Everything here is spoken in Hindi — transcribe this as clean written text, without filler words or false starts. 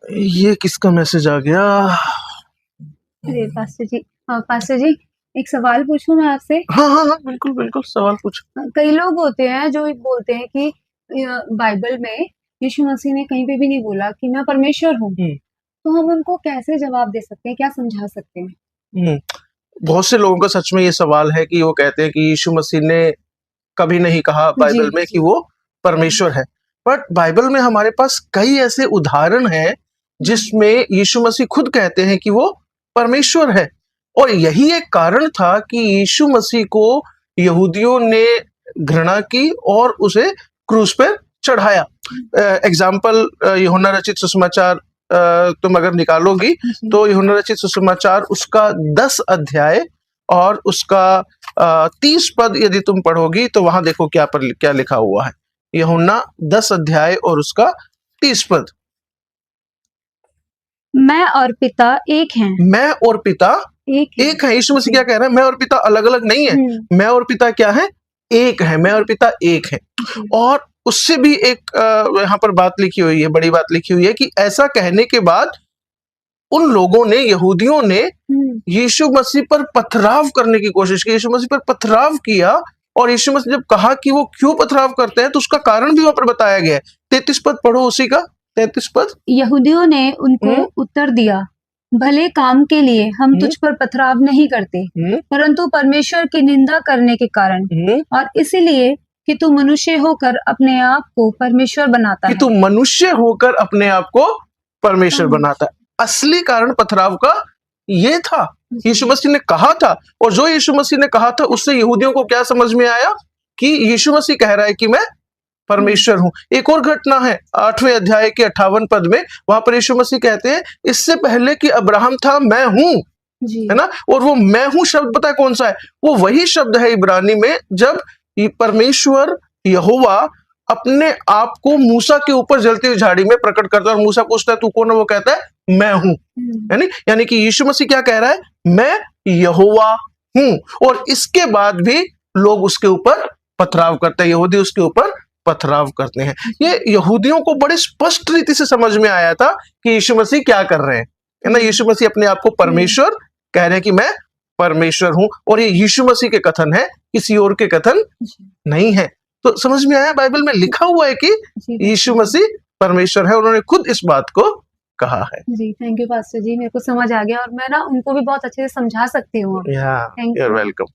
ये किसका मैसेज आ गया? अरे पास्टर जी एक सवाल पूछूं मैं आपसे। हाँ हाँ हाँ, बिल्कुल बिल्कुल, सवाल पूछ। कई लोग होते हैं जो बोलते हैं कि बाइबल में यीशु मसीह ने कहीं पे भी नहीं बोला कि मैं परमेश्वर हूँ। तो हम उनको कैसे जवाब दे सकते हैं, क्या समझा सकते हैं? बहुत से लोगों का सच में ये सवाल है कि वो कहते हैं कि यीशु मसीह ने कभी नहीं कहा बाइबल में कि वो परमेश्वर है। बट बाइबल में हमारे पास कई ऐसे उदाहरण हैं जिसमें यीशु मसीह खुद कहते हैं कि वो परमेश्वर है। और यही एक कारण था कि यीशु मसीह को यहूदियों ने घृणा की और उसे क्रूस पर चढ़ाया। एग्जाम्पल, यूहन्ना रचित सुसमाचार तुम अगर निकालोगी तो यूहन्ना रचित सुसमाचार उसका 10 अध्याय और उसका 30 पद यदि तुम पढ़ोगी तो वहां देखो क्या लिखा हुआ है। यूहन्ना 10 अध्याय और उसका 30 पद। मैं और पिता एक हैं। मैं और पिता एक है। यीशु मसीह क्या कह रहा है? मैं और पिता अलग अलग नहीं है, मैं और पिता क्या है? एक है। मैं और पिता एक है। और उससे भी एक यहाँ पर बात लिखी हुई है, बड़ी बात लिखी हुई है कि ऐसा कहने के बाद उन लोगों ने, यहूदियों ने यीशु मसीह पर पथराव करने की कोशिश की, यीशु मसीह पर पथराव किया। और यीशु मसीह जब कहा कि वो क्यों पथराव करते हैं तो उसका कारण भी वहां पर बताया गया है। 33 पद पढ़ो, उसी का 33 पद। यहूदियों ने उनको उत्तर दिया, भले काम के लिए हम तुझ पर पथराव नहीं करते, परंतु परमेश्वर की निंदा करने के कारण, और इसीलिए कि तू मनुष्य होकर अपने आप को परमेश्वर बनाता है। कि तू मनुष्य होकर अपने आप को परमेश्वर बनाता है। असली कारण पथराव का ये था। यीशु मसीह ने कहा था, और जो यीशु मसीह ने कहा था उससे यहूदियों को क्या समझ में आया कि यीशु मसीह कह रहा है कि मैं परमेश्वर हूं। एक और घटना है 8वें अध्याय के 58 पद में, वहां पर यीशु मसीह कहते हैं इससे पहले कि अब्राहम था मैं हूं, है ना। और वो मैं हूं शब्द पता है कौन सा है? वो वही शब्द है इब्रानी में जब परमेश्वर यहोवा अपने आप को मूसा के ऊपर जलती हुई झाड़ी में प्रकट करता है और मूसा पूछता है तू कौन है? वो कहता है मैं हूं। यानी कि यीशु मसीह क्या कह रहा है? मैं यहोवा हूं। और इसके बाद भी लोग उसके ऊपर पथराव करते हैं, यहूदी उसके ऊपर पथराव करते हैं। ये यहूदियों को बड़े स्पष्ट रीति से समझ में आया था कि यीशु मसीह क्या कर रहे हैं, है ना। यीशु मसीह अपने आप को परमेश्वर कह रहे हैं कि मैं परमेश्वर हूं। और ये यीशु मसीह के कथन है, किसी और के कथन नहीं है। तो समझ में आया, बाइबल में लिखा हुआ है कि यीशु मसीह परमेश्वर है, उन्होंने खुद इस बात को कहा है। जी, थैंक यू पास्टर जी, मेरे को समझ आ गया और मैं ना उनको भी बहुत अच्छे से समझा सकती हूँ। You are welcome.